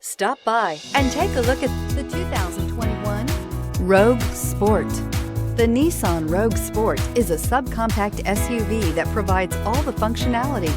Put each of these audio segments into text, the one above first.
Stop by and take a look at the 2021 Rogue Sport. The Nissan Rogue Sport is a subcompact SUV that provides all the functionality.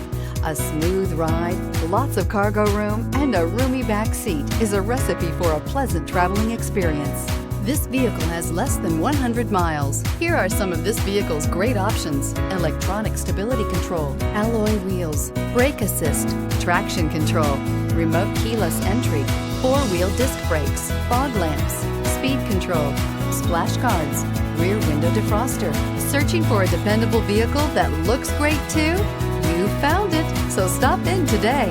A smooth ride, lots of cargo room, and a roomy back seat is a recipe for a pleasant traveling experience. This vehicle has less than 100 miles. Here are some of this vehicle's great options: electronic stability control, alloy wheels, brake assist, traction control, remote keyless entry, four-wheel disc brakes, fog lamps, speed control, splash guards, rear window defroster. Searching for a dependable vehicle that looks great too? You found it, so stop in today.